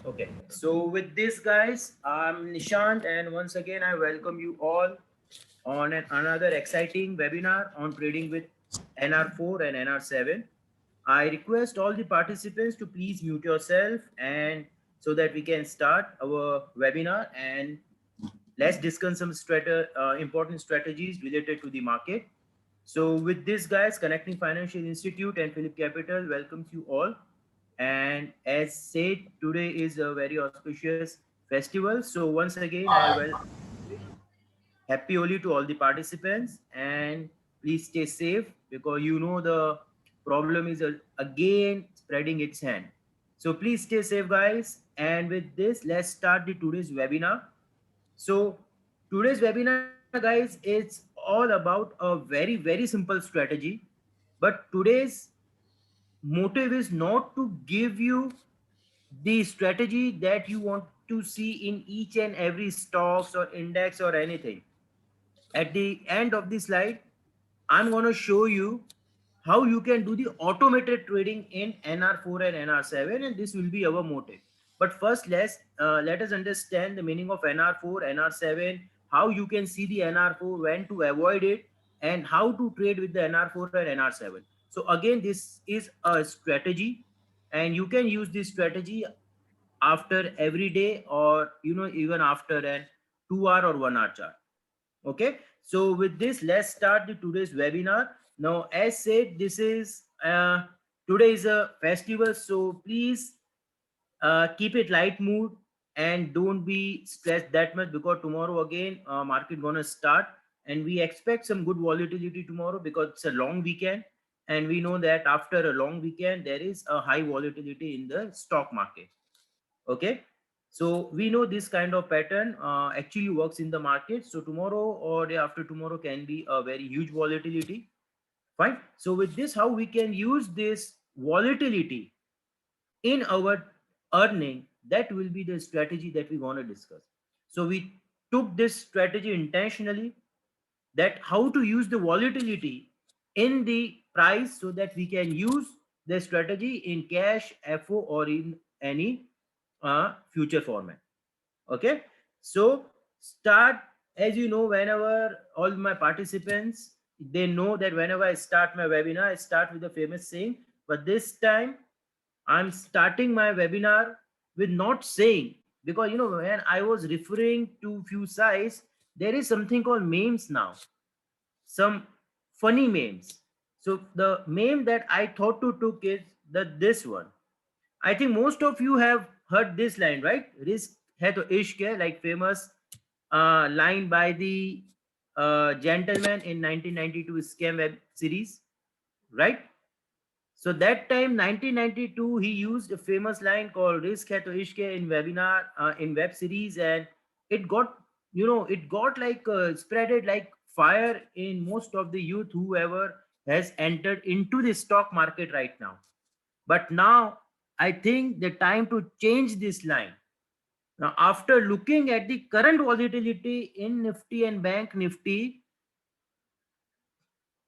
Okay, so with this, guys, I'm Nishant, and once again, I welcome you all on another exciting webinar on trading with NR4 and NR7. I request all the participants to please mute yourself and so that we can start our webinar and let's discuss some important strategies related to the market. So with this, guys, Connecting Financial Institute and Philip Capital welcomes you all. And as said, today is a very auspicious festival. So once again, I will happy Holi to all the participants and please stay safe because you know the problem is again spreading its hand. So please stay safe, guys. And with this, let's start the today's webinar. So today's webinar, guys, it's all about a very simple strategy. But today's motive is not to give you the strategy that you want to see in each and every stocks or index or anything. At the end of the slide, I'm going to show you how you can do the automated trading in NR4 and NR7, and this will be our motive. But first, let us understand the meaning of NR4, NR7, how you can see the NR4, when to avoid it, and how to trade with the NR4 and NR7. So again, this is a strategy, and you can use this strategy after every day, or even after an 2 hour or 1 hour chart. Okay, so with this, let's start the today's webinar. Now, as said, this is today is a festival, so please keep it light mood and don't be stressed that much because tomorrow again market gonna start and we expect some good volatility tomorrow because it's a long weekend, and we know that after a long weekend there is a high volatility in the stock market. Okay, so we know this kind of pattern actually works in the market, so tomorrow or day after tomorrow can be a very huge volatility. Fine, so with this, how we can use this volatility in our earning, that will be the strategy that we want to discuss. So we took this strategy intentionally, that how to use the volatility in the price so that we can use the strategy in cash, FO, or in any future format. Okay, so start. As you know, whenever all my participants, they know that whenever I start my webinar, I start with a famous saying, but this time I'm starting my webinar with not saying, because when I was referring to few sites, there is something called memes now, some funny memes. So the meme that I thought to took is this one. I think most of you have heard this line, right? Risk hai to ishq hai, like famous line by the gentleman in 1992 scam web series, right? So that time, 1992, he used a famous line called "Risk hai to ishq hai" in webinar, in web series, and it got, it got like spreaded like fire in most of the youth whoever has entered into the stock market right now. But now, I think the time to change this line. Now, after looking at the current volatility in Nifty and Bank Nifty,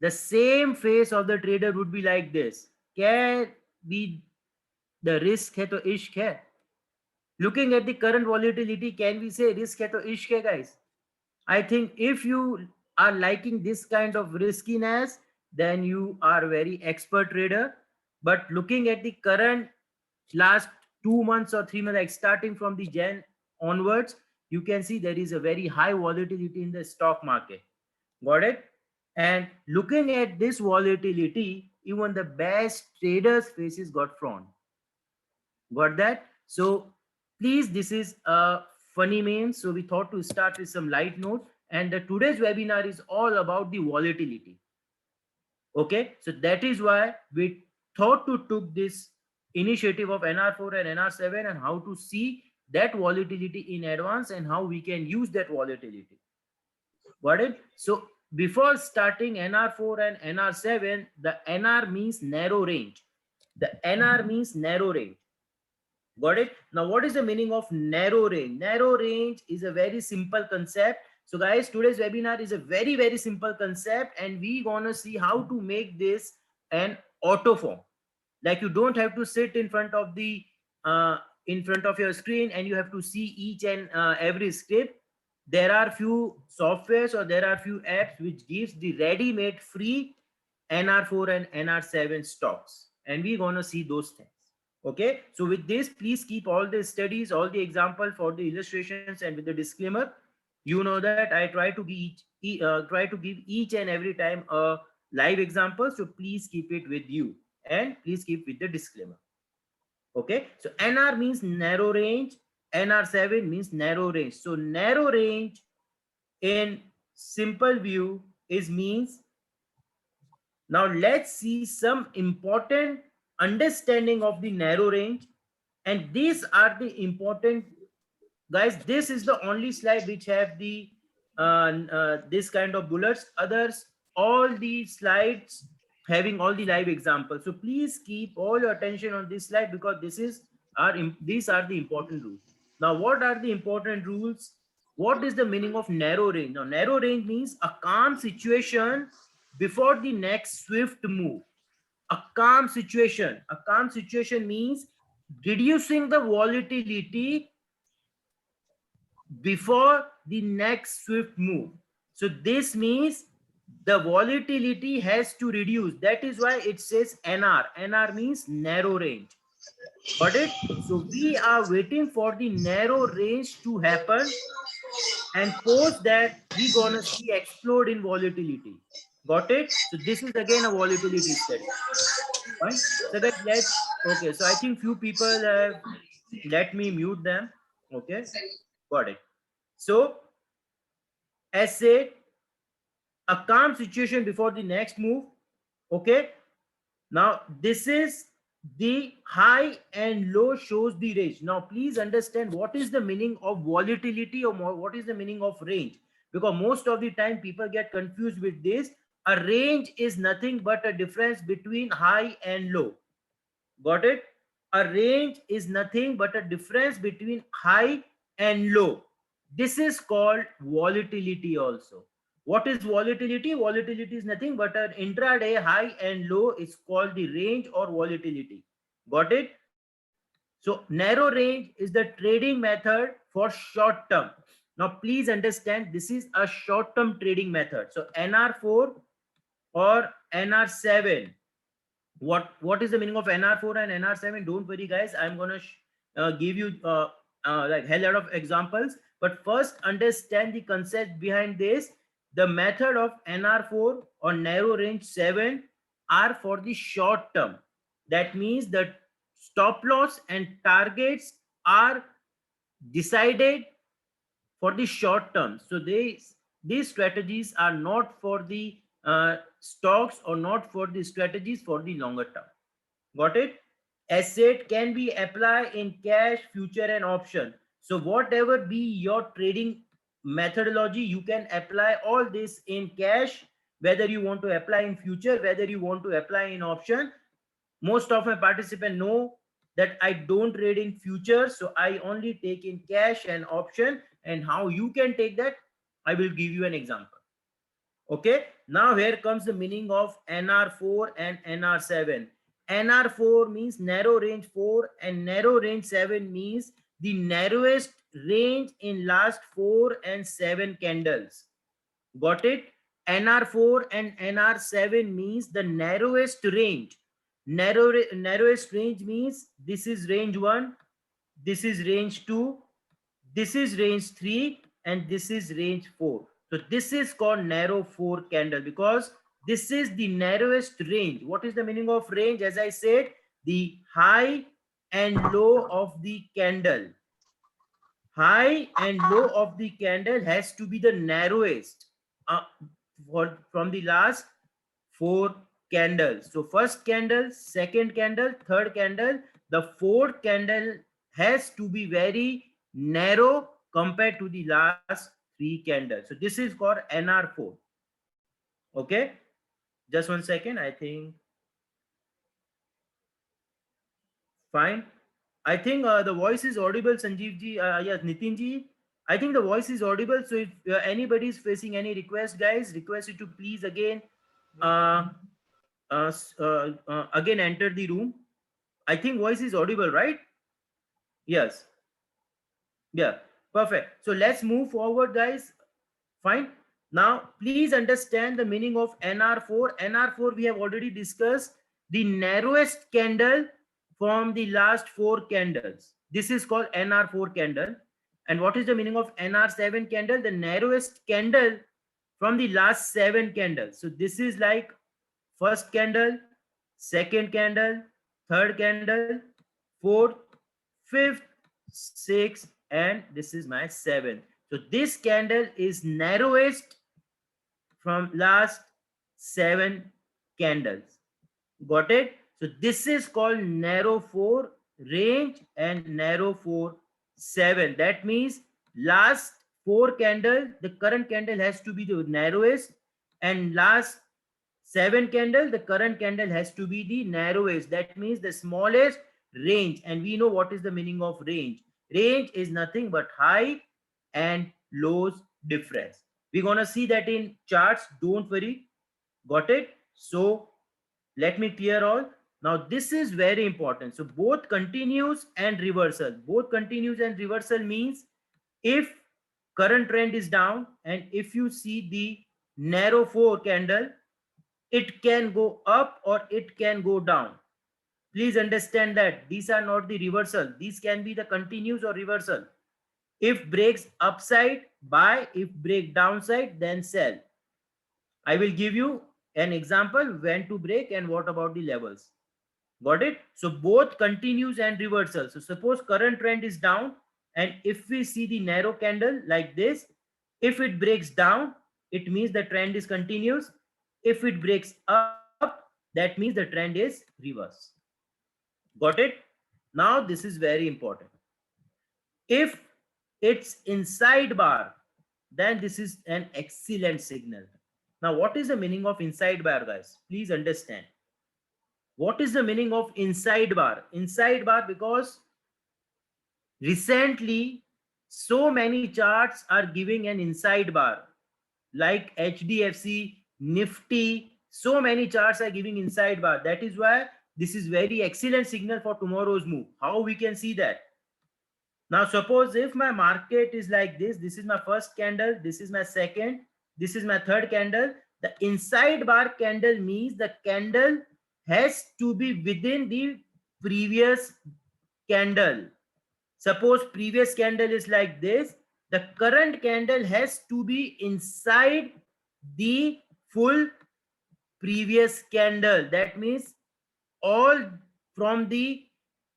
the same face of the trader would be like this. Can be the risk hai to ishq hai. Looking at the current volatility, can we say risk hai to ishq hai, guys? I think if you are liking this kind of riskiness, then you are very expert trader. But looking at the current last 2 months or 3 months, like starting from the Jan onwards, you can see there is a very high volatility in the stock market. Got it? And looking at this volatility, even the best traders' faces got frowned. Got that? So please, this is a funny meme. So we thought to start with some light note. And the today's webinar is all about the volatility. Okay, so that is why we thought to took this initiative of NR4 and NR7 and how to see that volatility in advance and how we can use that volatility. Got it? So before starting NR4 and NR7, the NR means narrow range. The NR means narrow range. Got it? Now, what is the meaning of narrow range? Narrow range is a very simple concept. So guys, today's webinar is a very simple concept, and we gonna see how to make this an auto form. Like you don't have to sit in front of the in front of your screen and you have to see each and every script. There are few softwares or there are few apps which gives the ready-made free NR4 and NR7 stocks, and we're gonna see those things. Okay, so with this, please keep all the studies, all the example for the illustrations, and with the disclaimer, you know that I try to give each and every time a live example, so please keep it with you and please keep with the disclaimer. Okay, so NR means narrow range, NR7 means narrow range. So narrow range in simple view is means. Now let's see some important understanding of the narrow range, and these are the important, guys. This is the only slide which have the this kind of bullets. Others, all the slides having all the live examples. So please keep all your attention on this slide because these are the important rules. Now what are the important rules? What is the meaning of narrow range? Now narrow range means a calm situation before the next swift move. A calm situation. A calm situation means reducing the volatility before the next swift move. So this means the volatility has to reduce. That is why it says NR. NR means narrow range. Got it? So we are waiting for the narrow range to happen, and post that we gonna see explode in volatility. Got it? So this is again a volatility study. Fine. So guys, okay. So I think few people have let me mute them. Okay, got it. So as said, a calm situation before the next move. Okay, now this is the high and low shows the range. Now please understand what is the meaning of volatility or what is the meaning of range, because most of the time people get confused with this. A range is nothing but a difference between high and low. Got it? A range is nothing but a difference between high and low. This is called volatility also. What is volatility? Volatility is nothing but an intraday high and low is called the range or volatility. Got it? So narrow range is the trading method for short term. Now please understand this is a short term trading method. So NR4 or NR7, what is the meaning of NR4 and NR7? Don't worry guys, I'm gonna give you like hell lot of examples, but first understand the concept behind this. The method of NR4 or narrow range 7 are for the short term. That means that stop loss and targets are decided for the short term. So these strategies are not for the stocks or not for the strategies for the longer term. Got it? Asset can be applied in cash, future, and option. So whatever be your trading methodology, you can apply all this in cash, whether you want to apply in future, whether you want to apply in option. Most of my participants know that I don't trade in futures, so I only take in cash and option. And how you can take that, I will give you an example. Okay, now here comes the meaning of NR4 and NR7. NR4 means narrow range 4 and narrow range 7 means the narrowest range in last 4 and 7 candles. Got it? NR4 and NR7 means the narrowest range. Narrowest range means this is range 1, this is range 2, this is range 3, and this is range 4. So this is called narrow 4 candle because this is the narrowest range. What is the meaning of range? As I said, the high and low of the candle. High and low of the candle has to be the narrowest from the last 4 candles. So first candle, second candle, third candle, the fourth candle has to be very narrow compared to the last 3 candles. So this is called NR4. Okay, just 1 second. I think fine. I think the voice is audible, Sanjeev ji. Yes, Nitin ji. I think the voice is audible. So if anybody is facing any request, guys, request you to please again again enter the room. I think voice is audible, right? Yes. Yeah. Perfect. So let's move forward, guys. Fine. Now, please understand the meaning of NR4. NR4, we have already discussed the narrowest candle from the last four candles. This is called NR4 candle. And what is the meaning of NR7 candle? The narrowest candle from the last seven candles. So this is like first candle, second candle, third candle, fourth, fifth, sixth, and this is my seventh. So this candle is narrowest from last seven candles. Got it? So this is called narrow 4 range and narrow 4 7. That means last four candle, the current candle has to be the narrowest, and last seven candle, the current candle has to be the narrowest. That means the smallest range. And we know what is the meaning of range. Range is nothing but high and lows difference. We're gonna see that in charts. Don't worry. Got it? So let me clear all. Now this is very important. So both continuous and reversal. Both continuous and reversal means if current trend is down and if you see the narrow 4 candle, it can go up or it can go down. Please understand that these are not the reversal. These can be the continuous or reversal. If breaks upside, buy. If break downside, then sell. I will give you an example when to break and what about the levels. Got it? So both continuous and reversal. So suppose current trend is down, and if we see the narrow candle like this, if it breaks down, it means the trend is continuous. If it breaks up, that means the trend is reverse. Got it? Now this is very important. If it's inside bar, then this is an excellent signal. Now what is the meaning of inside bar, guys? Please understand. What is the meaning of inside bar? Inside bar, because recently so many charts are giving an inside bar, like HDFC, Nifty. So many charts are giving inside bar. That is why this is very excellent signal for tomorrow's move. How we can see that? Now suppose if my market is like this is my first candle, this is my second, this is my third candle. The inside bar candle means the candle has to be within the previous candle. Suppose previous candle is like this, the current candle has to be inside the full previous candle. That means all from the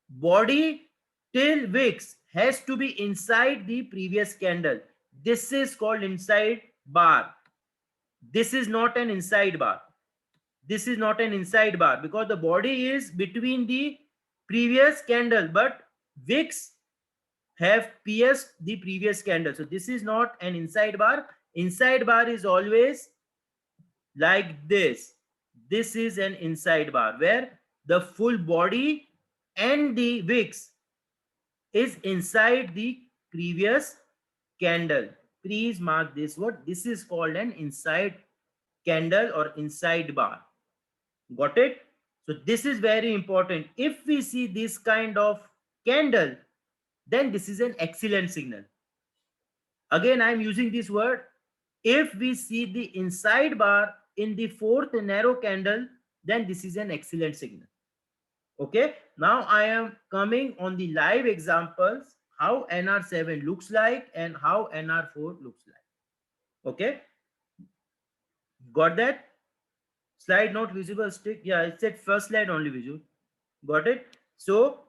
body till wicks has to be inside the previous candle. This is called inside bar. This is not an inside bar. This is not an inside bar because the body is between the previous candle, but wicks have pierced the previous candle. So this is not an inside bar. Inside bar is always like this. This is an inside bar where the full body and the wicks is inside the previous candle. Please mark this word. This is called an inside candle or inside bar. Got it? So this is very important. If we see this kind of candle, then this is an excellent signal. Again, I am using this word. If we see the inside bar in the fourth narrow candle, then this is an excellent signal. Okay, now I am coming on the live examples how NR7 looks like and how NR4 looks like. Okay, got that? Slide not visible stick. Yeah, it said first slide only visual. Got it? So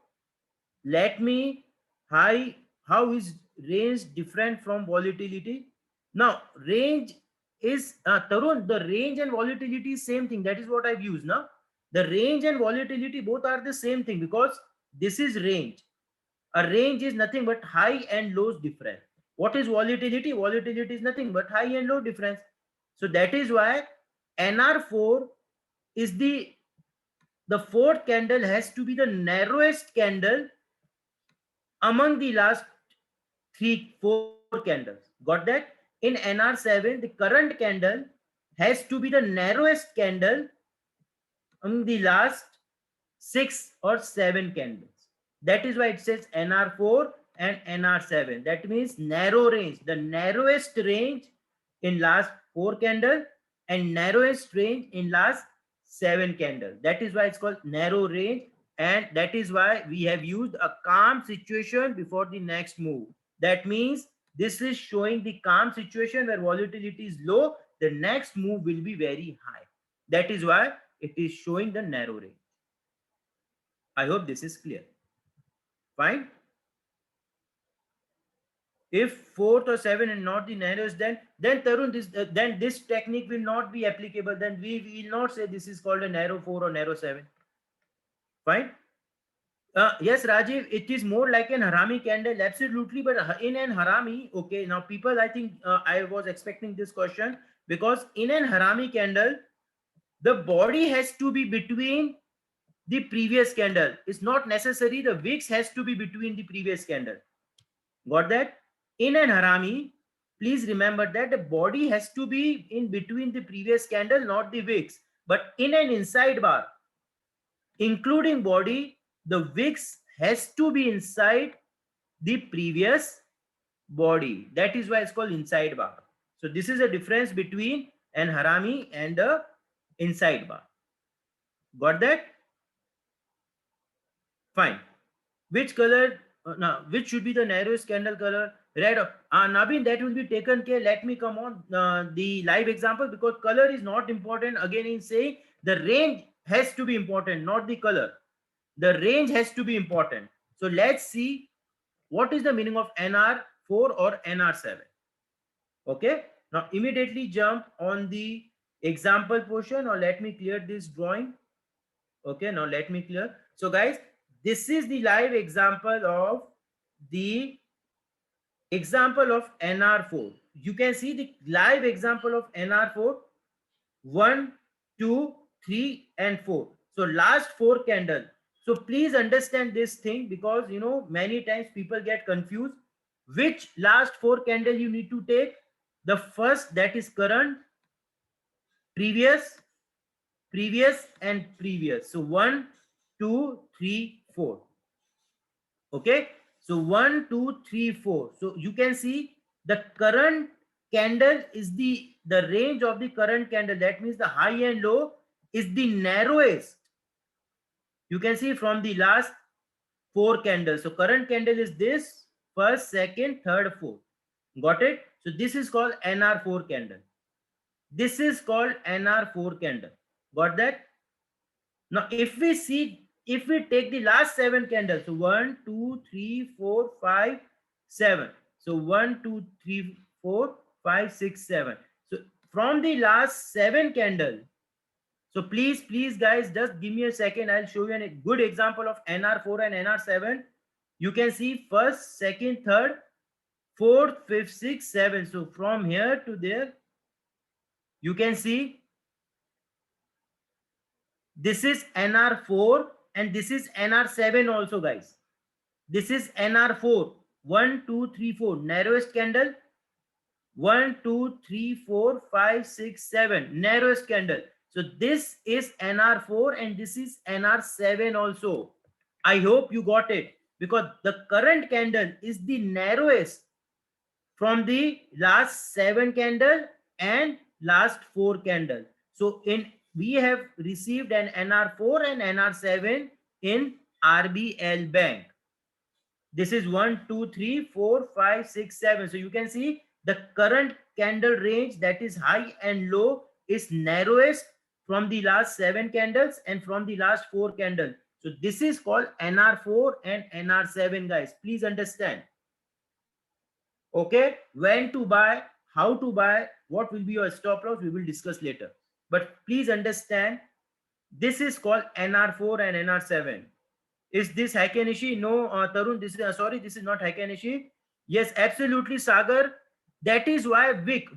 let me high. How is range different from volatility? Now range is Tarun, the range and volatility is same thing. That is what I've used now. The range and volatility both are the same thing because this is range. A range is nothing but high and lows difference. What is volatility? Volatility is nothing but high and low difference. So that is why NR4 is the fourth candle has to be the narrowest candle among the last 4 candles. Got that? In NR7, the current candle has to be the narrowest candle among the last 6 or 7 candles. That is why it says NR4 and NR7. That means narrow range, the narrowest range in last 4 candle and narrowest range in last 7 candle. That is why it's called narrow range, and that is why we have used a calm situation before the next move. That means this is showing the calm situation where volatility is low. The next move will be very high. That is why it is showing the narrow range. I hope this is clear. Fine. If fourth or seven and not the narrowest, then Tarun, then this technique will not be applicable. Then we will not say this is called a narrow 4 or narrow 7. Fine. Yes, Rajiv, it is more like an harami candle, absolutely. But in an harami, okay, now people, I think I was expecting this question, because in an harami candle, the body has to be between the previous candle. It's not necessary the wicks has to be between the previous candle. Got that? In an harami, please remember that the body has to be in between the previous candle, not the wicks. But in an inside bar, including body, the wicks has to be inside the previous body. That is why it's called inside bar. So this is a difference between an harami and a inside bar. Got that? Fine. Which color, now, which should be the narrowest candle color? Red. Nabin, that will be taken care. Let me come on the live example, because color is not important. Again, in saying the range has to be important, not the color. The range has to be important. So let's see what is the meaning of NR4 or NR7. Okay. Now immediately jump on the example portion, or let me clear this drawing. Okay. Now let me clear. So guys, this is the live example of the example of NR4. You can see the live example of NR4, 1, 2, 3, and 4. So last 4 candle. So please understand this thing, because you know many times people get confused. Which last 4 candle you need to take? The first, that is current, previous, previous, and previous. So 1, 2, 3, 4. Okay. So 1, 2, 3, 4. So you can see the current candle is the range of the current candle. That means the high and low is the narrowest. You can see from the last 4 candles. So current candle is this: first, second, third, fourth. Got it? So this is called NR4 candle. This is called NR4 candle. Got that? Now, if we see, if we take the last 7 candles, so 1, 2, 3, 4, 5, 7. So 1, 2, 3, 4, 5, 6, 7. So from the last 7 candle, so please guys, just give me a second. I'll show you a good example of NR4 and NR7. You can see first, second, third, fourth, fifth, sixth, seventh. So from here to there, you can see this is NR4 and this is NR7 also, guys. This is NR4. 1, 2, 3, 4. Narrowest candle. 1, 2, 3, 4, 5, 6, 7. Narrowest candle. So this is NR4 and this is NR7 also. I hope you got it, because the current candle is the narrowest from the last 7 candle and last 4 candle. So we have received an NR4 and NR7 in RBL Bank. This is 1, 2, 3, 4, 5, 6, 7. So you can see the current candle range, that is high and low, is narrowest from the last 7 candles and from the last 4 candles. So this is called NR4 and NR7, guys. Please understand. Okay, when to buy, how to buy, what will be your stop loss, we will discuss later. But please understand, this is called NR4 and NR7. Is this Heiken-Ishii? No, Tarun, this is sorry, this is not Heiken-Ishii. Yes, absolutely, Sagar. That is why wick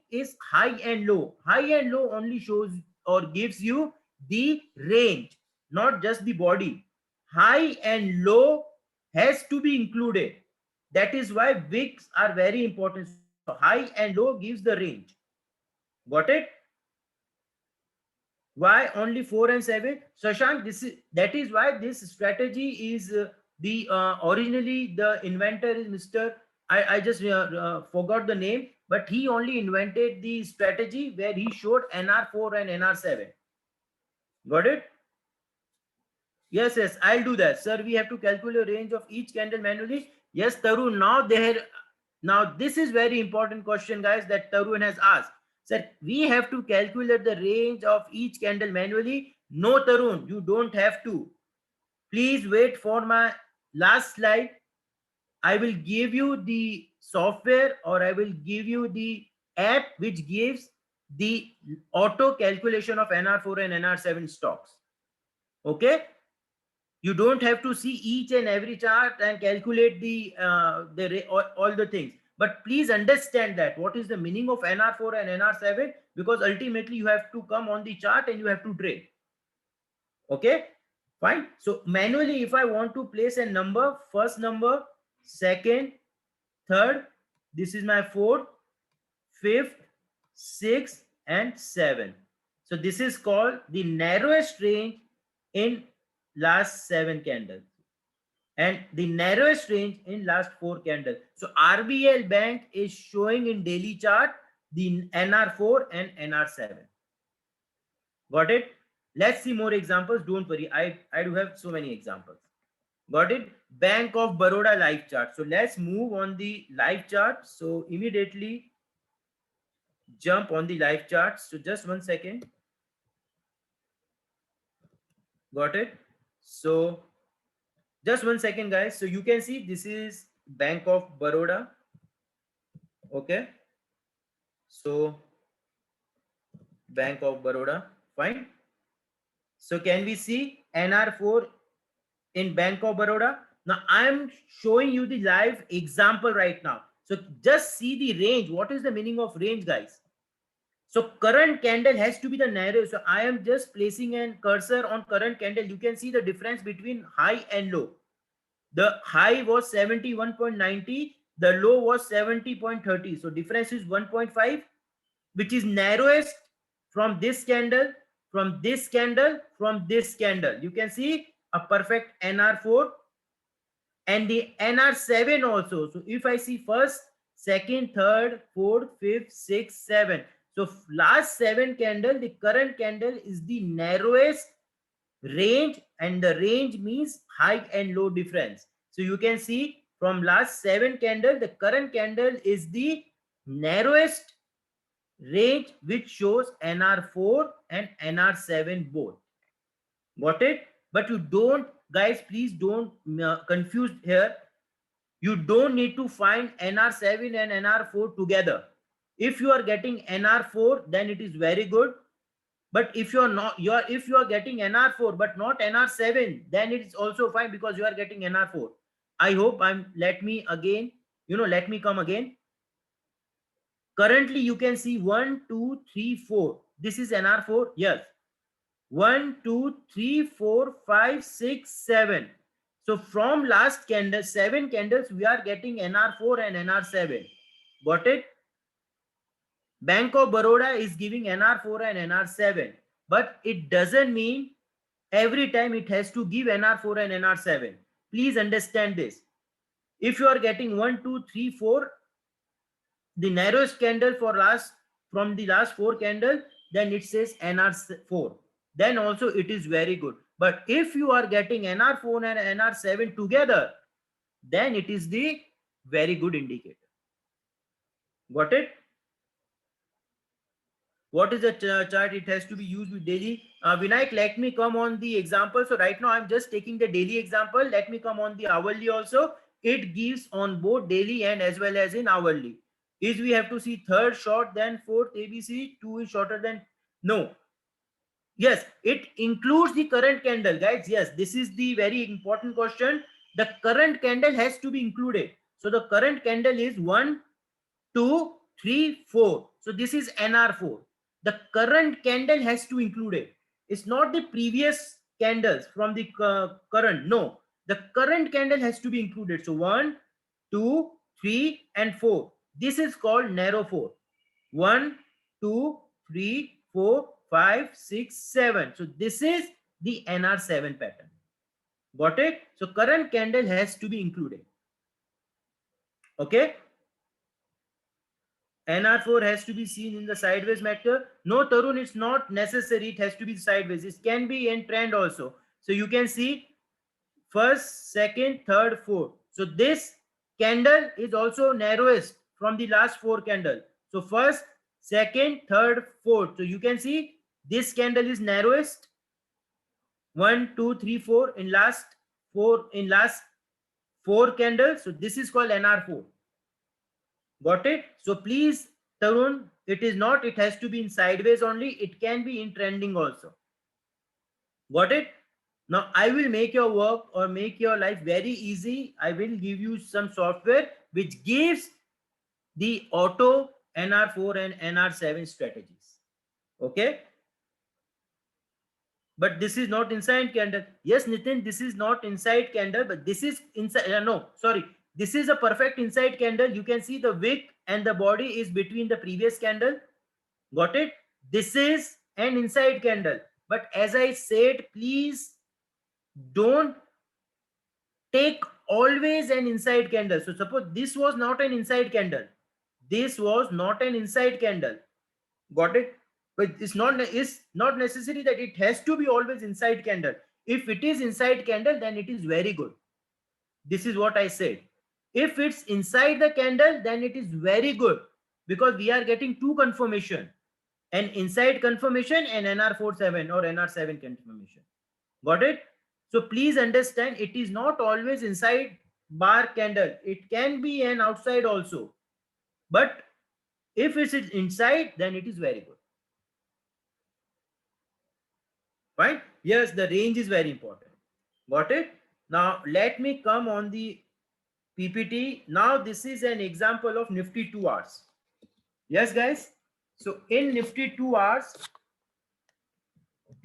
is high and low. High and low only shows or gives you the range, not just the body. High and low has to be included. That is why wicks are very important. So high and low gives the range. Got it? Why only 4 and 7? Shashank, that is why this strategy is The originally the inventor is Mr. I just forgot the name, but he only invented the strategy where he showed NR4 and NR7. Got it? Yes, yes, I'll do that. Sir, we have to calculate range of each candle manually. Yes, Tarun, now this is very important question, guys, that Tarun has asked. Sir, we have to calculate the range of each candle manually. No, Tarun, you don't have to. Please wait for my last slide. I will give you the software, or I will give you the app which gives the auto calculation of NR4 and NR7 stocks. Okay? You don't have to see each and every chart and calculate all the things. But please understand that what is the meaning of NR4 and NR7, because ultimately you have to come on the chart and you have to trade. Okay, fine. So manually, if I want to place a number, first number, second, third, this is my fourth, fifth, sixth, and seventh. So this is called the narrowest range in last 7 candles and the narrowest range in last 4 candles. So RBL Bank is showing in daily chart the NR4 and NR7. Got it? Let's see more examples. Don't worry, I do have so many examples. Got it? Bank of Baroda live chart. So let's move on the live chart. So immediately jump on the live chart. So just 1 second. Got it? So just 1 second, guys. So you can see this is Bank of Baroda. Okay. So Bank of Baroda. Fine. So can we see NR4 in Bank of Baroda? Now I am showing you the live example right now. So just see the range. What is the meaning of range, guys? So current candle has to be the narrow. So I am just placing a cursor on current candle. You can see the difference between high and low. The high was 71.90. The low was 70.30. So difference is 1.5, which is narrowest from this candle, from this candle, from this candle. You can see a perfect NR4 and the NR7 also. So if I see first, second, third, fourth, fifth, sixth, seven. So last 7 candle, the current candle is the narrowest range, and the range means high and low difference. So you can see from last 7 candle, the current candle is the narrowest range which shows NR4 and NR7 both. Got it? But you don't, guys, please don't confuse here. You don't need to find NR7 and NR4 together. If you are getting NR4, then it is very good. But if you are not, if you are getting NR4 but not NR7, then it is also fine because you are getting NR4. I hope let me come again. Currently, you can see 1, 2, 3, 4. This is NR4. Yes. 1, 2, 3, 4, 5, 6, 7. So from last candle, 7 candles, we are getting NR4 and NR7. Got it? Bank of Baroda is giving NR4 and NR7. But it doesn't mean every time it has to give NR4 and NR7. Please understand this. If you are getting 1, 2, 3, 4, the narrowest candle from the last 4 candle, then it says NR4. Then also it is very good. But if you are getting NR4 and NR7 together, then it is the very good indicator. Got it? What is the chart? It has to be used with daily. Vinayak, let me come on the example. So right now I'm just taking the daily example. Let me come on the hourly also. It gives on both daily and as well as in hourly. Is we have to see third short than fourth ABC, 2 is shorter than, no. Yes, it includes the current candle, guys. Yes, this is the very important question. The current candle has to be included. So the current candle is 1, 2, 3, 4. So this is NR4. The current candle has to include it. It's not the previous candles from the current. No, the current candle has to be included. So 1, 2, 3, and 4. This is called narrow 4. 1, 2, 3, 4, 5, 6, 7. So this is the NR7 pattern. Got it? So current candle has to be included. Okay. NR4 has to be seen in the sideways method. No, Tarun, it's not necessary. It has to be sideways. It can be in trend also. So you can see first, second, third, fourth. So this candle is also narrowest from the last four candle. So first, second, third, fourth. So you can see this candle is narrowest. 1, 2, 3, 4 in last four candles. So this is called NR4. Got it? So please, Tarun, it is not, it has to be in sideways only. It can be in trending also. Got it? Now I will make your work or make your life very easy. I will give you some software which gives the auto NR4 and NR7 strategies. Okay? But this is not inside candle. Yes, Nitin, this is not inside candle, but this is inside. No, sorry. This is a perfect inside candle. You can see the wick and the body is between the previous candle. Got it? This is an inside candle. But as I said, please don't take always an inside candle. So suppose this was not an inside candle. This was not an inside candle. Got it? But it's not necessary that it has to be always inside candle. If it is inside candle, then it is very good. This is what I said. If it's inside the candle, then it is very good, because we are getting two confirmation, an inside confirmation and NR47 or NR7 confirmation. Got it? So please understand, it is not always inside bar candle. It can be an outside also. But if it is inside, then it is very good. Right? Yes, the range is very important. Got it? Now let me come on the PPT. Now this is an example of Nifty 2 hours. Yes, guys. So in Nifty 2 hours,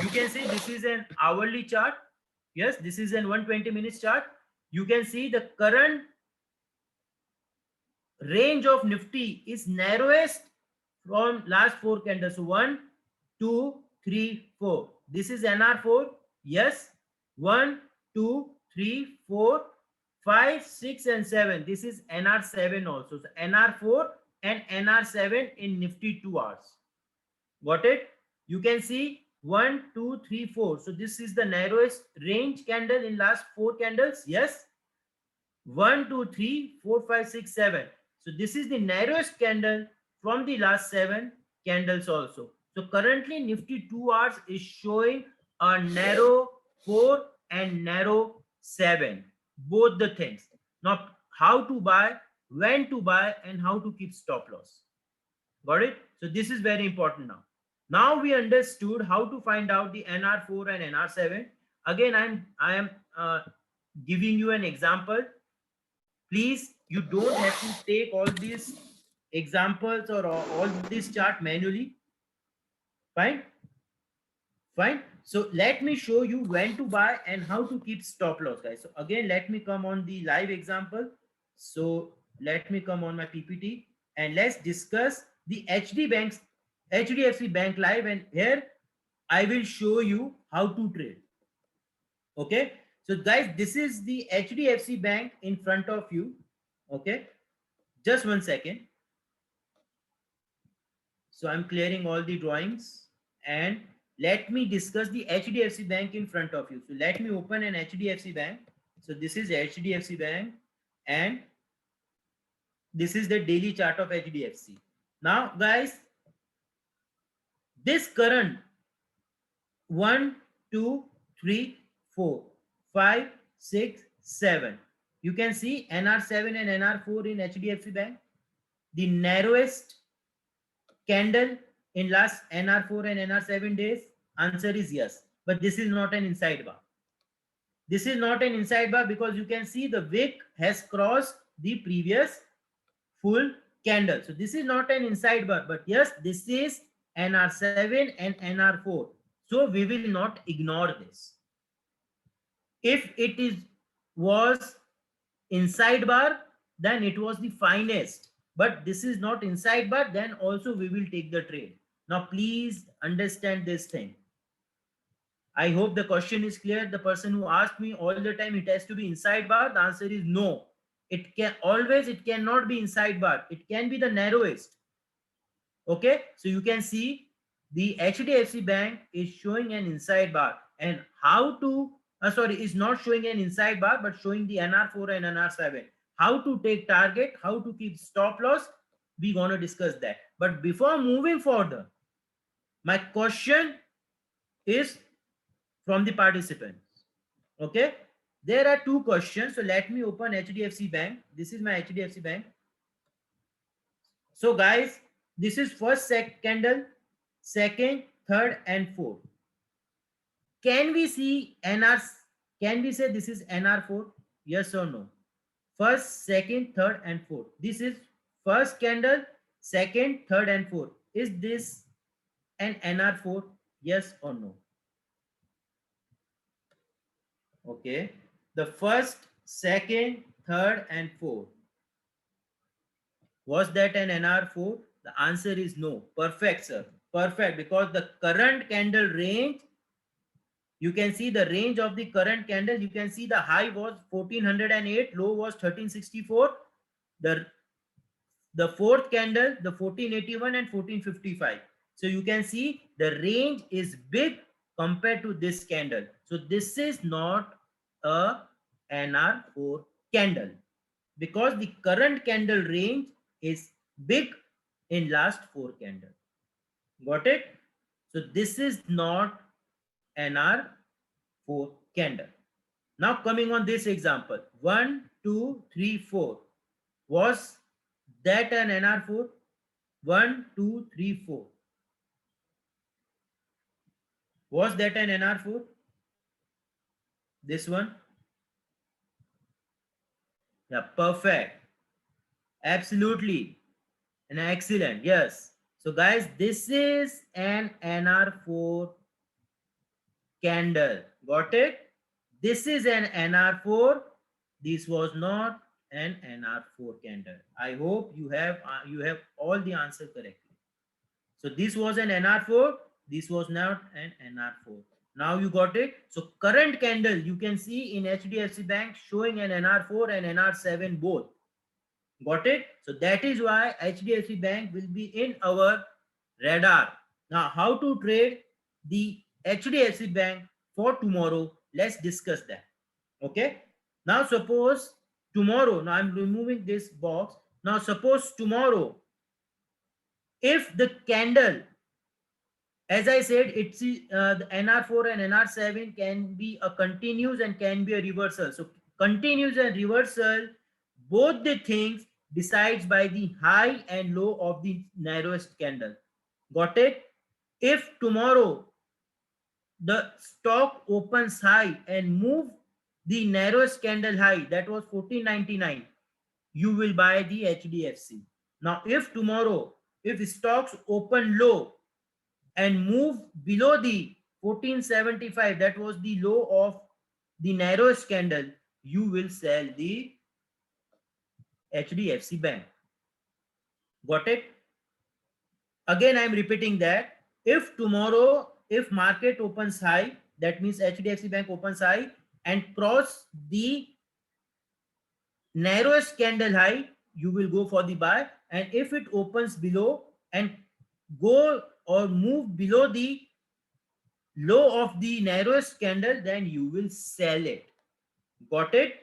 you can see this is an hourly chart. Yes, this is an 120 minutes chart. You can see the current range of Nifty is narrowest from last four candles. So 1, 2, 3, 4. This is NR4. Yes. 1, 2, 3, 4, 5, 6, and 7. This is NR7 also. So NR4 and NR7 in Nifty 2 hours. Got it? You can see 1, 2, 3, 4. So this is the narrowest range candle in last four candles. Yes. 1, 2, 3, 4, 5, 6, 7. So this is the narrowest candle from the last seven candles also. So currently Nifty 2 hours is showing a narrow 4 and narrow 7. Both the things. Now how to buy, when to buy, and how to keep stop loss. Got it? So this is very important now. Now we understood how to find out the NR4 and NR7. Again, I am giving you an example. Please, you don't have to take all these examples or all this chart manually. Fine? Fine. So let me show you when to buy and how to keep stop loss, guys. So again, let me come on the live example. So let me come on my PPT and let's discuss the HDFC Bank Live, and here I will show you how to trade. Okay. So guys, this is the HDFC Bank in front of you. Okay. Just 1 second. So I'm clearing all the drawings and let me discuss the HDFC Bank in front of you. So let me open an HDFC Bank. So this is HDFC Bank and this is the daily chart of HDFC. Now guys, this current 1, 2, 3, 4, 5, 6, 7. You can see NR7 and NR4 in HDFC Bank. The narrowest candle in last NR4 and NR7 days? Answer is yes. But this is not an inside bar. This is not an inside bar because you can see the wick has crossed the previous full candle. So this is not an inside bar, but yes, this is NR7 and NR4. So we will not ignore this. If it was inside bar, then it was the finest. But this is not inside bar, then also we will take the trade. Now please understand this thing. I hope the question is clear. The person who asked me all the time, it has to be inside bar. The answer is no. It cannot be inside bar. It can be the narrowest. Okay, so you can see the HDFC Bank is showing an inside bar, and how to is not showing an inside bar but showing the NR4 and NR7. How to take target, how to keep stop loss, we gonna discuss that. But before moving further, my question is from the participants. Okay, there are two questions. So let me open HDFC Bank. This is my HDFC Bank. So guys, this is first candle, second, third, and fourth. Can we see NR? Can we say this is NR4? Yes or no? First, second, third, and fourth. This is first candle, second, third, and fourth. Is this an NR4? Yes or no? Okay. The first, second, third, and fourth. Was that an NR4? The answer is no. Perfect, sir. Perfect, because the current candle range, you can see the range of the current candle. You can see the high was 1408, low was 1364. The fourth candle, the 1481 and 1455. So you can see the range is big compared to this candle. So this is not a NR4 candle because the current candle range is big in last four candles. Got it? So this is not NR4 candle. Now coming on this example, 1, 2, 3, 4. Was that an NR4? 1, 2, 3, 4. Was that an NR4? This one? Yeah, perfect. Absolutely. And excellent. Yes. So guys, this is an NR4 candle. Got it? This is an NR4. This was not an NR4 candle. I hope you have all the answer correctly. So this was an NR4. This was not an NR4. Now you got it. So current candle you can see in HDFC Bank showing an NR4 and NR7 both. Got it? So that is why HDFC Bank will be in our radar. Now how to trade the HDFC Bank for tomorrow? Let's discuss that. Okay. Now suppose tomorrow, now I'm removing this box. Now suppose tomorrow, if the candle, as I said, it's the NR4 and NR7 can be a continuous and can be a reversal. So continuous and reversal, both the things decides by the high and low of the narrowest candle. Got it? If tomorrow the stock opens high and move the narrowest candle high, that was 1499, you will buy the HDFC. Now if tomorrow, if stocks open low and move below the 1475, that was the low of the narrowest candle, you will sell the HDFC Bank. Got it? Again, I am repeating that if tomorrow, if market opens high, that means HDFC Bank opens high and cross the narrowest candle high, you will go for the buy. And if it opens below and go or move below the low of the narrowest candle, then you will sell it. Got it?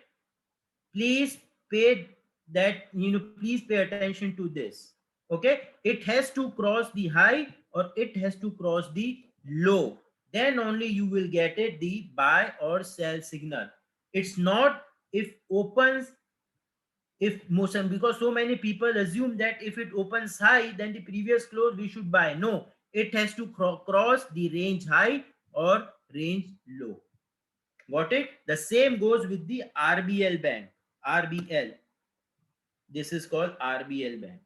Please pay that, please pay attention to this. Okay, it has to cross the high or it has to cross the low, then only you will get it the buy or sell signal. It's not if opens, if motion, because so many people assume that if it opens high then the previous close we should buy. No, it has to cross the range high or range low. Got it? The same goes with the RBL Bank. RBL, this is called RBL Bank.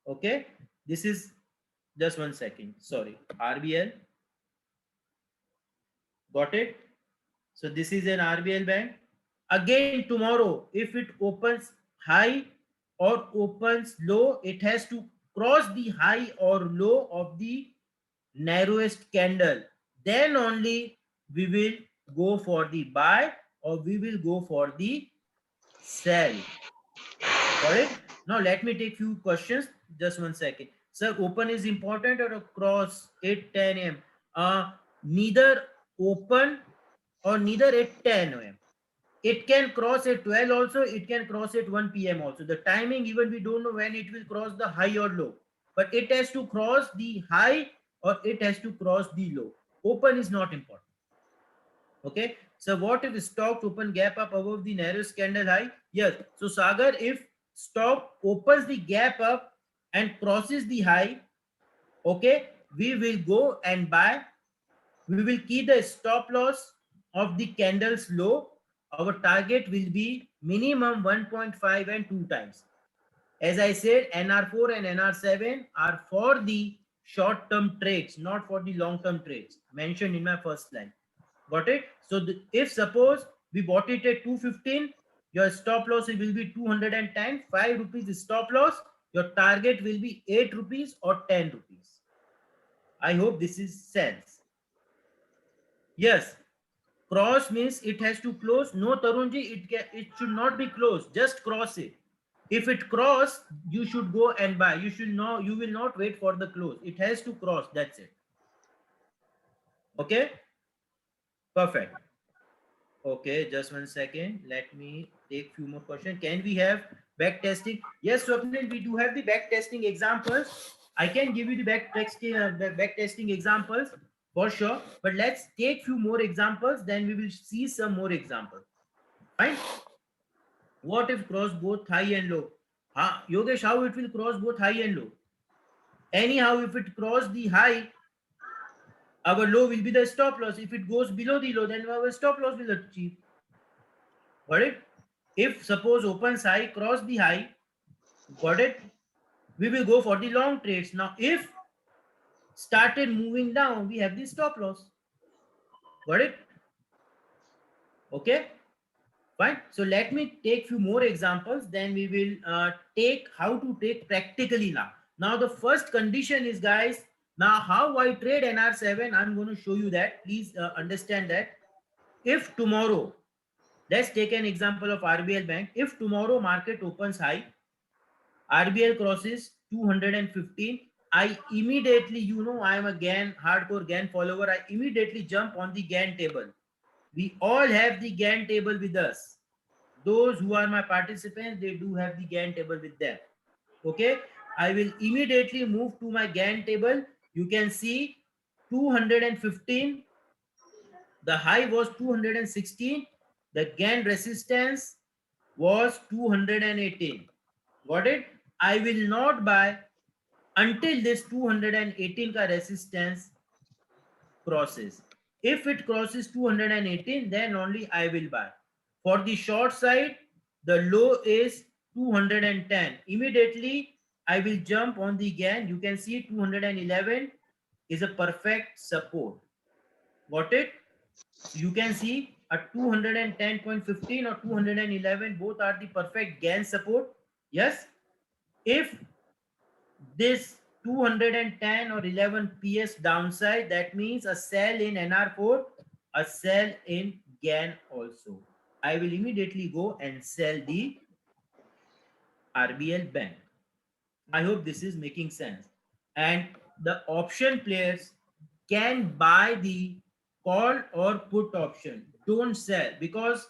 Okay, this is, just one second, sorry, RBL. Got it? So this is an RBL Bank. Again tomorrow, if it opens high or opens low, it has to cross the high or low of the narrowest candle, then only we will go for the buy or we will go for the sell. Got it? Now let me take few questions. Just 1 second. Sir, open is important or a cross 8:10 a.m.? Neither open or neither at 10 a.m. It can cross at 12 also, it can cross at 1 p.m. also. The timing, even we don't know when it will cross the high or low, but it has to cross the high or it has to cross the low. Open is not important. Okay. So what if stock open gap up above the narrowest candle high? Yes. So Sagar, if stock opens the gap up and crosses the high, okay, we will go and buy. We will keep the stop loss of the candles low. Our target will be minimum 1.5 and 2 times. As I said, NR4 and NR7 are for the short term trades, not for the long term trades mentioned in my first line. Got it? So if suppose we bought it at 215, your stop loss will be 210, 5 rupees stop loss. Your target will be 8 rupees or 10 rupees. I hope this is sense. Yes. Cross means it has to close. No, Tarunji, it should not be closed. Just cross it. If it cross, you should go and buy. You should know. You will not wait for the close. It has to cross. That's it. Okay. Perfect. Okay, just 1 second. Let me take few more questions. Can we have back testing? Yes, Swapnil, we do have the back testing examples. I can give you the back testing examples for sure. But let's take few more examples. Then we will see some more examples. Fine. What if cross both high and low? Yogesh, how it will cross both high and low? Anyhow, if it cross the high, our low will be the stop loss. If it goes below the low, then our stop loss will achieve. Got it? If suppose opens high, cross the high, got it? We will go for the long trades. Now, if started moving down, we have the stop loss. Got it? Okay? Fine. So let me take few more examples. Then we will take how to take practically now. Now the first condition is, guys, now how I trade NR7, I'm going to show you that. Please understand that. If tomorrow, let's take an example of RBL Bank. If tomorrow market opens high, RBL crosses 215, I immediately, you know, I am a GAN, hardcore GAN follower. I immediately jump on the GAN table. We all have the GAN table with us. Those who are my participants, they do have the GAN table with them. Okay, I will immediately move to my GAN table. You can see 215, the high was 216, the GAN resistance was 218. Got it? I will not buy until this 218 ka resistance crosses. If it crosses 218, then only I will buy. For the short side, the low is 210. Immediately, I will jump on the GAN. You can see 211 is a perfect support. Got it? You can see a 210.15 or 211, both are the perfect GAN support. Yes. If this 210 or 11 PS downside, that means a sell in NR4, a sell in GAN also. I will immediately go and sell the RBL Bank. I hope this is making sense. And the option players can buy the call or put option. Don't sell, because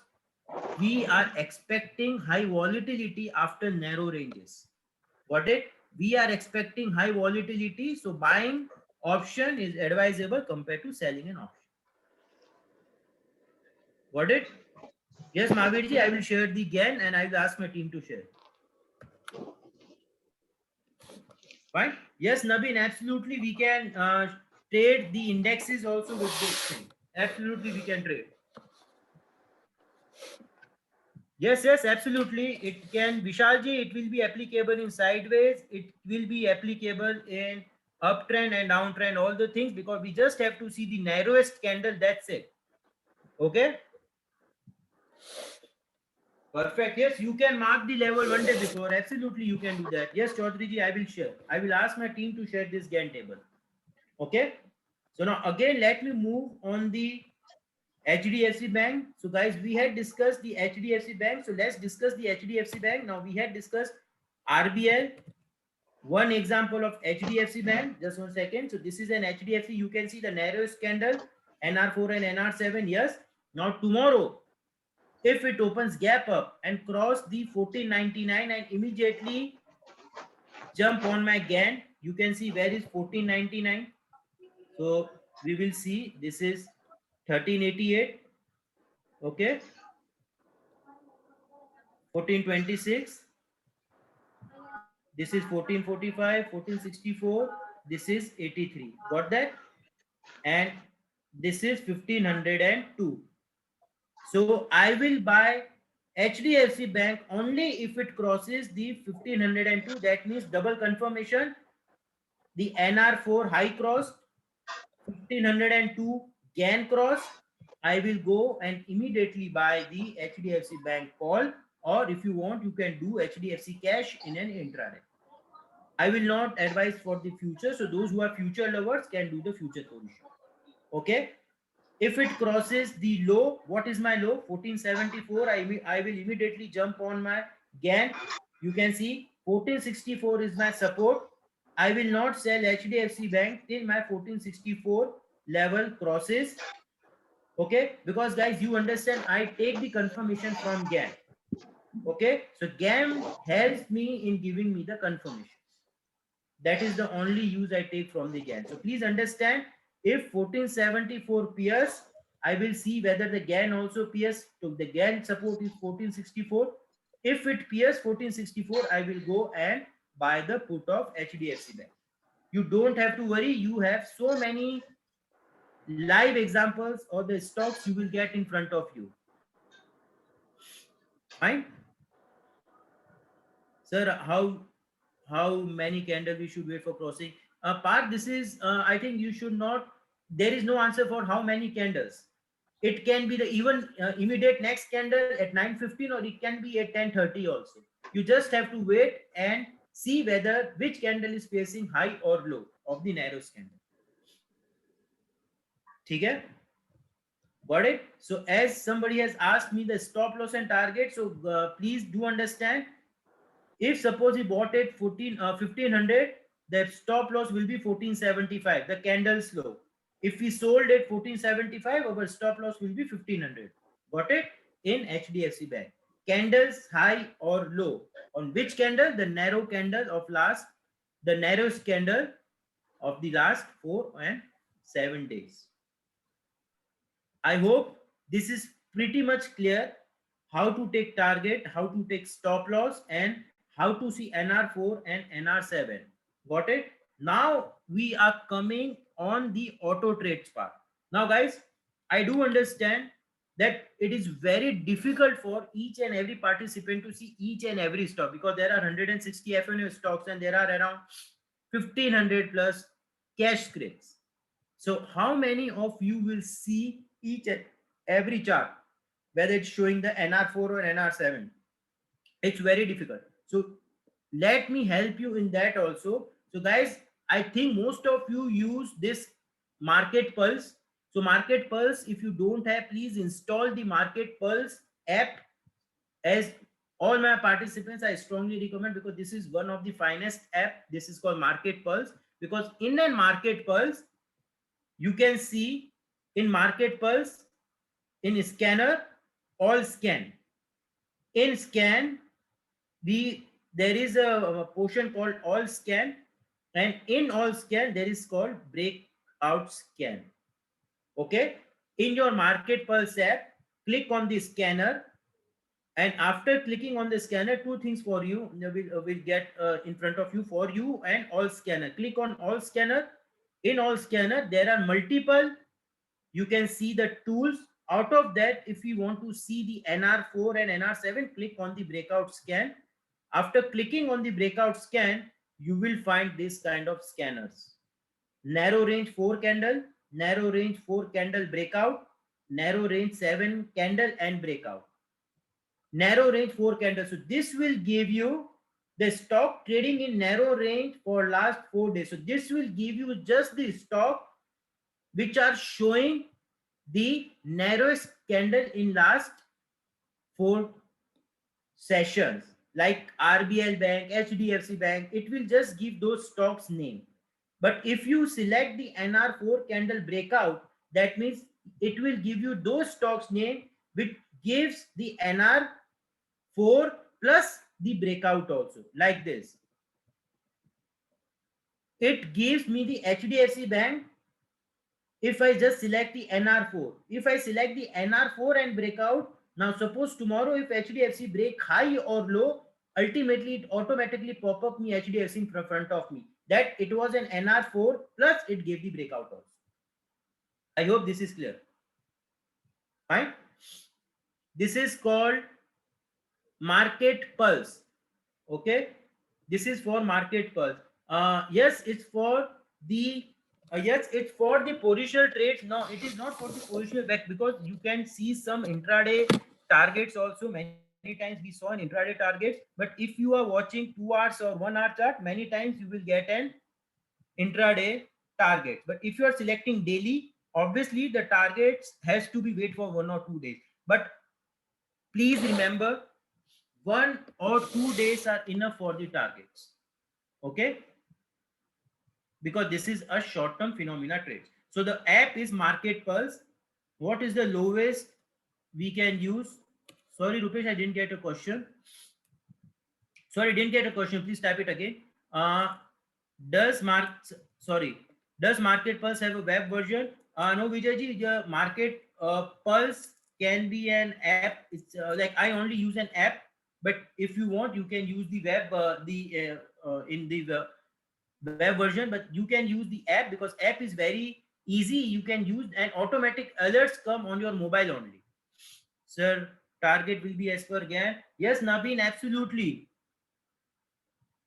we are expecting high volatility after narrow ranges. Got it? We are expecting high volatility, so buying option is advisable compared to selling an option. Got it? Yes, Mahavirji, I will share the GAN and I will ask my team to share. Fine. Yes, Nabin, absolutely we can trade the indexes also with this thing. Absolutely we can trade. Yes, absolutely. It can, Vishalji, it will be applicable in sideways. It will be applicable in uptrend and downtrend, all the things, because we just have to see the narrowest candle. That's it. Okay. Perfect. Yes, you can mark the level 1 day before. Absolutely, you can do that. Yes, Chaudhary, I will share. I will ask my team to share this GAN table. Okay. So now again, let me move on the HDFC Bank. So guys, we had discussed the HDFC Bank. So let's discuss the HDFC Bank. Now we had discussed RBL. One example of HDFC Bank. Just 1 second. So this is an HDFC. You can see the narrowest candle, NR4 and NR7. Yes. Now tomorrow, if it opens gap up and cross the 1499 and immediately jump on my GAN, you can see where is 1499. So we will see this is 1388. Okay. 1426. This is 1445, 1464. This is 83. Got that? And this is 1502. So I will buy HDFC Bank only if it crosses the 1502. That means double confirmation. The NR4 high cross, 1502 GAN cross. I will go and immediately buy the HDFC Bank call, or if you want, you can do HDFC cash in an intraday. I will not advise for the future. So those who are future lovers can do the future position. Okay. If it crosses the low, what is my low? 1474. I will immediately jump on my GAN. You can see 1464 is my support. I will not sell HDFC Bank till my 1464 level crosses. Okay. Because guys, you understand, I take the confirmation from GAN. Okay. So GAN helps me in giving me the confirmation. That is the only use I take from the GAN. So please understand, if 1474 pierce, I will see whether the GAN also pierce. So the GAN support is 1464. If it pierce 1464, I will go and buy the put of HDFC Bank. You don't have to worry. You have so many live examples or the stocks you will get in front of you. Fine. Sir, how many candles we should wait for crossing? Parth, this is I think you should not. There is no answer for how many candles. It can be the even immediate next candle at 9:15, or it can be at 10:30 also. You just have to wait and see whether which candle is facing high or low of the narrowest candle. Okay? Got it? So as somebody has asked me the stop loss and target, so please do understand, if suppose he bought it 1500, the stop loss will be 1475, the candle's low. If we sold at 1475, our stop loss will be 1500. Got it? In HDFC Bank, candles high or low, on which candle? The narrow candle of last, the narrowest candle of the last 4 and 7 days. I hope this is pretty much clear, how to take target, how to take stop loss, and how to see NR4 and NR7. Got it? Now we are coming on the auto trades part. Now guys, I do understand that it is very difficult for each and every participant to see each and every stock, because there are 160 FNO stocks and there are around 1500 plus cash screens. So how many of you will see each and every chart, whether it's showing the NR4 or NR7? It's very difficult. So let me help you in that also. So guys, I think most of you use this Market Pulse. So Market Pulse, if you don't have, please install the Market Pulse app. As all my participants, I strongly recommend, because this is one of the finest app. This is called Market Pulse, because in a Market Pulse, you can see in Market Pulse, in scanner, all scan. In scan, there is a portion called all scan, and in all scan there is called breakout scan. Okay, in your Market Pulse app, click on the scanner, and after clicking on the scanner, two things for you will get in front of you, for you and all scanner. Click on all scanner. In all scanner, there are multiple, you can see the tools. Out of that, if you want to see the NR4 and NR7, click on the breakout scan. After clicking on the breakout scan, you will find this kind of scanners: narrow range 4 candle, narrow range 4 candle breakout, narrow range 7 candle and breakout, narrow range 4 candle. So this will give you the stock trading in narrow range for last 4 days. So this will give you just the stock which are showing the narrowest candle in last 4 sessions, like RBL Bank, HDFC Bank. It will just give those stocks name. But if you select the NR4 candle breakout, that means it will give you those stocks name which gives the NR4 plus the breakout also, like this. It gives me the HDFC Bank if I just select the NR4. If I select the NR4 and breakout, now suppose tomorrow if HDFC break high or low, ultimately it automatically pop up me HDFC in front of me. That it was an NR4 plus it gave the breakout also. I hope this is clear. Fine. This is called market pulse. Okay. This is for market pulse. Yes, it's for the it's for the positional trades. No, it is not for the positional back, because you can see some intraday targets also. Many times we saw an intraday targets, but if you are watching 2 hours or 1 hour chart, many times you will get an intraday target. But if you are selecting daily, obviously the targets has to be wait for 1 or 2 days. But please remember, 1 or 2 days are enough for the targets. Okay, because this is a short-term phenomena trade. So the app is Market Pulse. What is the lowest we can use? Sorry, Rupesh, I didn't get a question. Sorry, didn't get a question. Please type it again. Uh, does Mark sorry does Market Pulse have a web version? No, Vijayji, the Market Pulse can be an app. It's like I only use an app, but if you want, you can use the web in the web version, but you can use the app because app is very easy. You can use, and automatic alerts come on your mobile only. Sir, target will be as per GAN. Yes, Nabin, absolutely.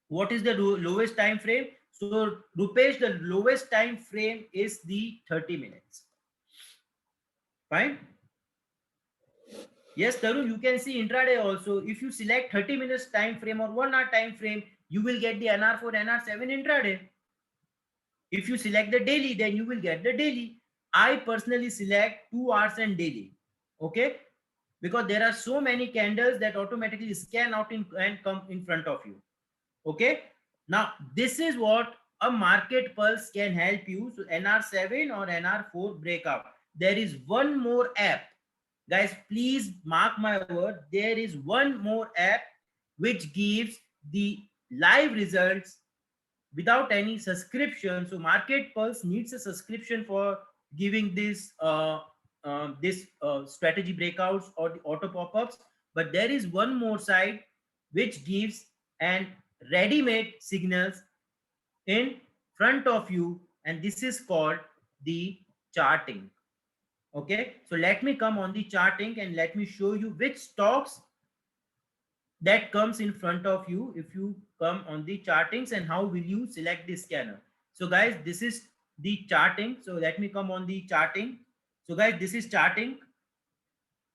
What is the lowest time frame? So Rupesh, the lowest time frame is the 30 minutes. Fine. Yes, Tarun, you can see intraday also. If you select 30 minutes time frame or 1 hour time frame, you will get the NR4, NR7 intraday. If you select the daily, then you will get the daily. I personally select 2 hours and daily. Okay, because there are so many candles that automatically scan out and come in front of you. Okay, now this is what a market pulse can help you. So NR7 or NR4 breakout. There is one more app, guys, please mark my word, there is one more app which gives the live results without any subscription. So Market Pulse needs a subscription for giving this strategy breakouts or the auto pop-ups. But there is one more site which gives an ready-made signals in front of you, and this is called the charting. Okay, so let me come on the charting and let me show you which stocks that comes in front of you if you come on the chartings, and how will you select the scanner. So guys, this is the charting. So let me come on the charting. So guys, this is charting.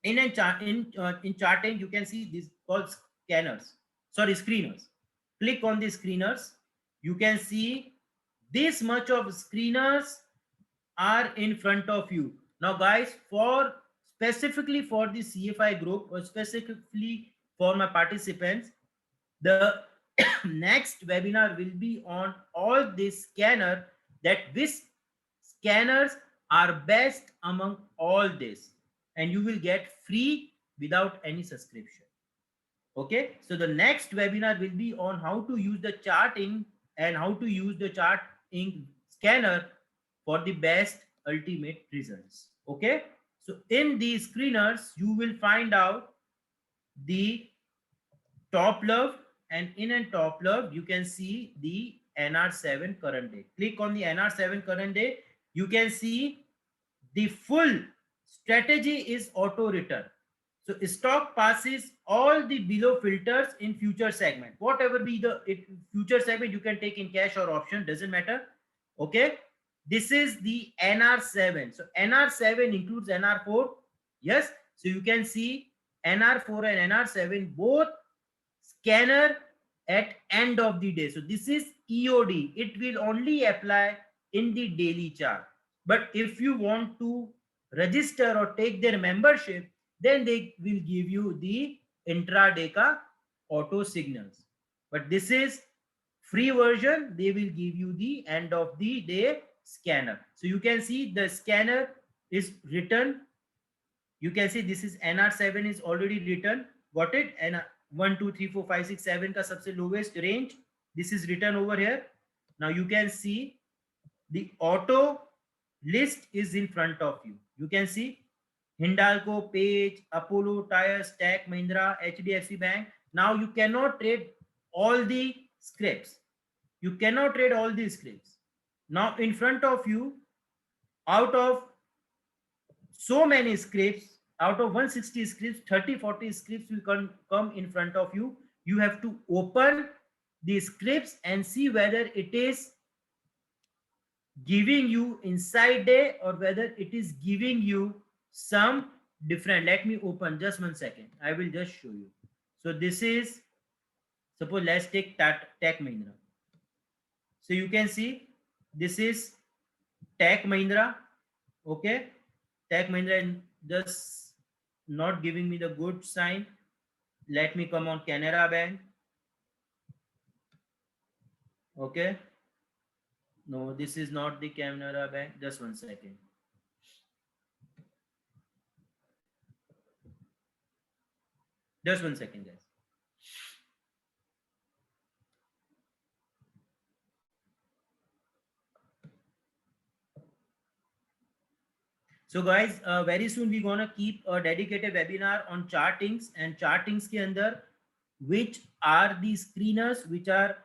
In charting you can see this called scanners, sorry, screeners. Click on the screeners. You can see this much of screeners are in front of you. Now guys, for specifically for the CFI group or specifically for my participants, the next webinar will be on all these scanner, that which scanners are best among all this, and you will get free without any subscription. Okay, so the next webinar will be on how to use the charting and how to use the charting scanner for the best ultimate results. Okay, so in these screeners you will find out the top love, and in a top love you can see the NR7 current day. Click on the NR7 current day. You can see the full strategy is auto return. So stock passes all the below filters in future segment. Whatever be the future segment, you can take in cash or option, doesn't matter. Okay, this is the NR7. So NR7 includes NR4. Yes, so you can see NR4 and NR7 both scanner at end of the day. So this is EOD. It will only apply in the daily chart. But if you want to register or take their membership, then they will give you the intraday ka auto signals. But this is free version. They will give you the end of the day scanner. So you can see the scanner is written. You can see this is NR7 is already written. Got it? And 1 2 3 4 5 6 7 ka sabse lowest range. This is written over here. Now you can see the auto list is in front of you. You can see Hindalco, Page, Apollo, Tires, Tech Mahindra, HDFC Bank. Now you cannot trade all the scripts. You cannot trade all these scripts. Now in front of you, out of so many scripts, out of 160 scripts, 30-40 scripts will come in front of you. You have to open the scripts and see whether it is giving you inside day or whether it is giving you some different. Let me open just 1 second. I will just show you. So this is, suppose let's take Tech Mahindra. So you can see this is Tech Mahindra. Okay, Tech Mahindra just not giving me the good sign. Let me come on Canara Bank. Okay, no, this is not the Canara Bank. Just 1 second. Just 1 second, guys. So guys, very soon we're gonna keep a dedicated webinar on chartings, and chartings के अंदर which are the screeners which are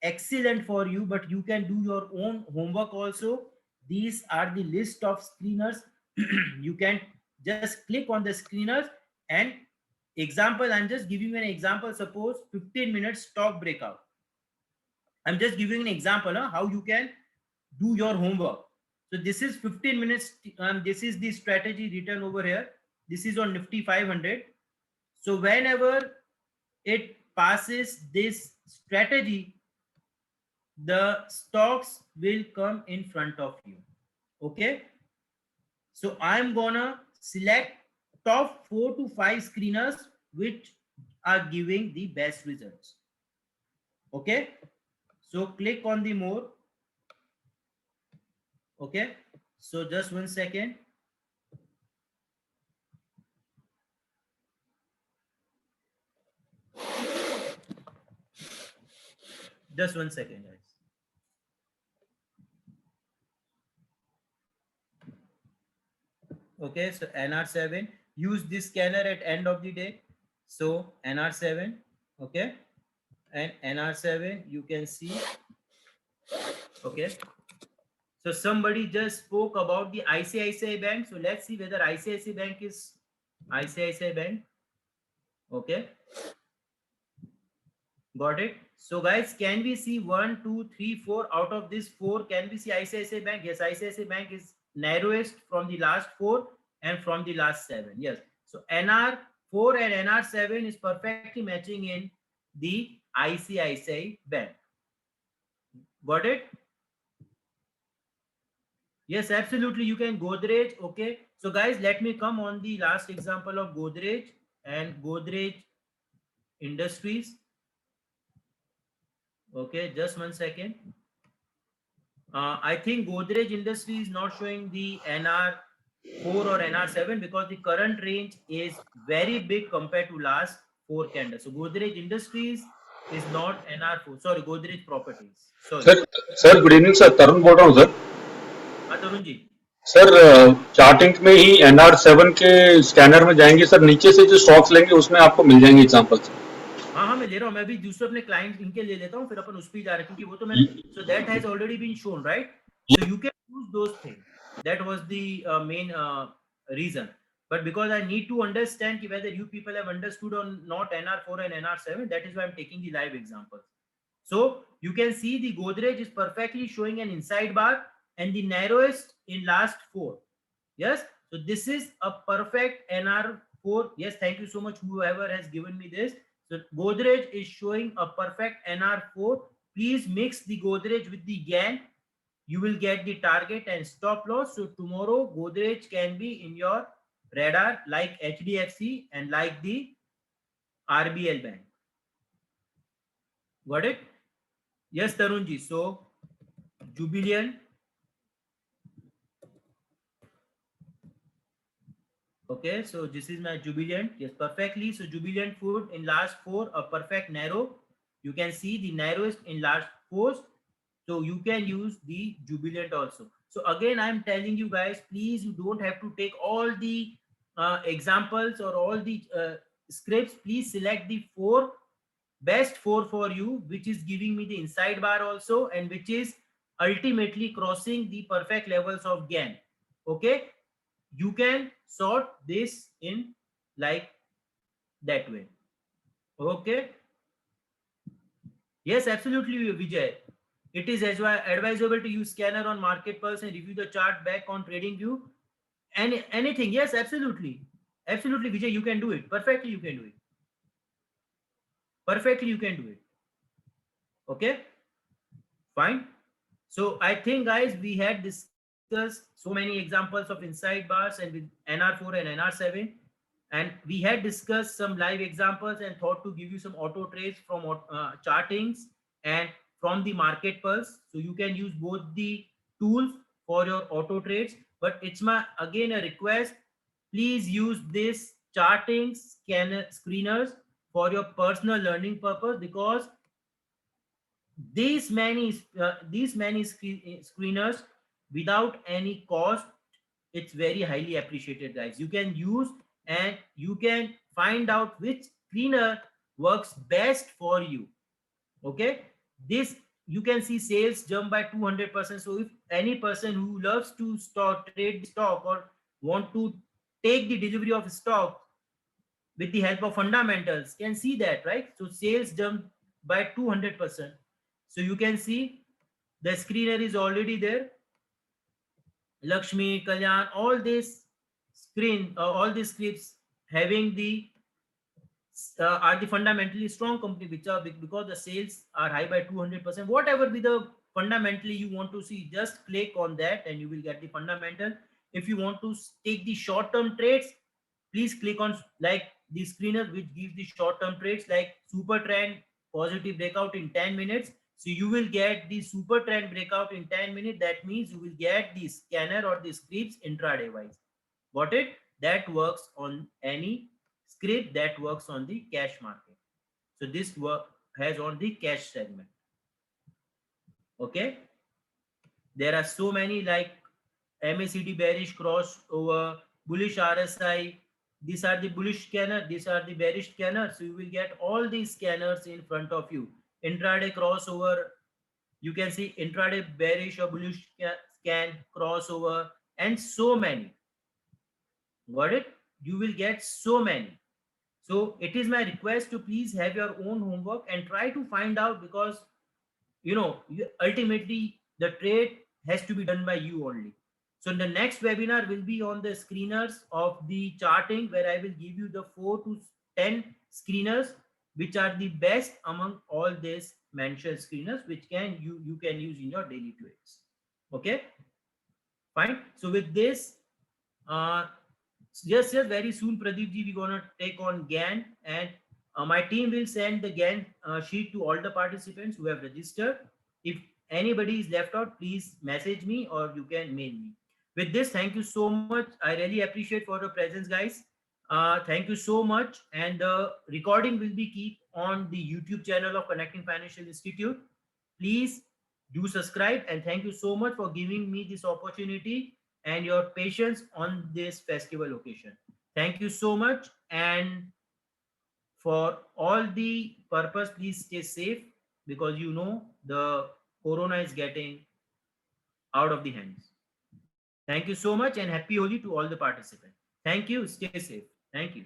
excellent for you, but you can do your own homework also. These are the list of screeners. You can just click on the screeners and example, I'm just giving you an example. Suppose 15 minutes stock breakout. I'm just giving an example how you can do your homework. So this is 15 minutes. This is the strategy written over here. This is on Nifty 500. So whenever it passes this strategy, the stocks will come in front of you. Okay. So I'm gonna select top 4 to 5 screeners which are giving the best results. Okay. So click on the more. Okay. So just 1 second. Just 1 second, guys. Okay, so NR7, use this scanner at end of the day. So NR7, okay, and NR7 you can see. Okay, so somebody just spoke about the ICICI Bank. So let's see whether ICICI Bank is ICICI Bank. Okay, got it. So guys, can we see 1 2 3 4 out of this 4? Can we see ICICI Bank? Yes, ICICI Bank is narrowest from the last 4 and from the last 7. Yes, so NR4 and NR7 is perfectly matching in the ICICI Bank. Got it? Yes, absolutely. You can Godrej. Okay, so guys, let me come on the last example of Godrej and Godrej Industries. Okay, just 1 second. I think Godrej Industry is not showing the NR4 or NR7 because the current range is very big compared to last 4 candles. So Godrej Industries is not NR4. Sorry, Godrej Properties. Sorry. Sir good evening sir, Tarun बोल रहा हूँ sir. हाँ Tarun ji. Sir charting में ही NR7 के scanner में जाएंगे sir, नीचे से जो स्टॉक्स लेंगे उसमें आपको मिल जाएंगे एग्जांपल्स. हाँ हाँ मैं ले रहा हूँ. मैं भी दूसरे अपने क्लाइंट इनके ले लेता हूँ, फिर अपन उस पे जा रहे हैं क्योंकि वो तो मैंने. So that has already been shown right. So you can use those thing. That was the main reason. But because I need to understand whether you people have understood or not NR4 and NR7, that is why I'm taking the live examples. So you can see the Godrej is perfectly showing an inside bar and the narrowest in last 4. Yes, so this is a perfect NR4. Yes, thank you so much whoever has given me this. So Godrej is showing a perfect NR4. Please mix the Godrej with the GAN. you will get the target and stop loss. So tomorrow Godrej can be in your radar like HDFC and like the RBL Bank. Got it? Yes, Tarunji. So Jubilant. Okay, so this is my Jubilant. Yes, perfectly. So Jubilant Food in last four, a perfect narrow. You can see the narrowest in last four. So you can use the Jubilant also. So again, I'm telling you guys, please, you don't have to take all the examples or all the scripts. Please select the best four for you, which is giving me the inside bar also, and which is ultimately crossing the perfect levels of GAN. Okay, you can sort this in like that way. Okay. Yes, absolutely, Vijay. It is advisable to use scanner on Market Pulse and review the chart back on TradingView. Anything. Yes, absolutely. Absolutely, Vijay, you can do it. Perfectly, you can do it. Perfectly, you can do it. Okay, fine. So I think, guys, we had discussed so many examples of inside bars and with NR4 and NR7. And we had discussed some live examples and thought to give you some auto trades from chartings and from the Market Pulse. So you can use both the tools for your auto trades. But it's my again a request. Please use this charting screeners for your personal learning purpose, because these many screeners without any cost, it's very highly appreciated, guys. You can use and you can find out which screener works best for you. Okay, this you can see sales jump by 200%. So if any person who loves to trade stock or want to take the delivery of stock with the help of fundamentals can see that, right? So sales jump by 200%. So you can see the screener is already there. Lakshmi, Kalyan, all these all these scripts having the are the fundamentally strong company, which are big because the sales are high by 200%. Whatever be the fundamentally you want to see, just click on that and you will get the fundamental. If you want to take the short term trades, please click on like the screener which gives the short term trades like super trend positive breakout in 10 minutes. So you will get the super trend breakout in 10 minutes. That means you will get the scanner or the scripts intraday wise. Got it? That works on any script that works on the cash market. So this work has on the cash segment. Okay. There are so many like MACD bearish crossover, bullish RSI. These are the bullish scanner. These are the bearish scanner. So you will get all these scanners in front of you. Intraday crossover. You can see intraday bearish or bullish scan crossover and so many. Got it? You will get so many. So it is my request to please have your own homework and try to find out, because ultimately the trade has to be done by you only. So the next webinar will be on the screeners of the charting, where I will give you the 4 to 10 screeners which are the best among all these mentioned screeners, which you can use in your daily trades. Okay, fine. So with this, yes, very soon, Pradeep ji, we're gonna take on GAN, and my team will send the GAN sheet to all the participants who have registered. If anybody is left out, please message me or you can mail me. With this, thank you so much. I really appreciate for your presence, guys. Thank you so much. And the recording will be keep on the YouTube channel of Connecting Financial Institute. Please do subscribe, and thank you so much for giving me this opportunity and your patience on this festival occasion. Thank you so much. And for all the purpose, please stay safe, because the corona is getting out of the hands. Thank you so much, and happy Holi to all the participants. Thank you. Stay safe. Thank you.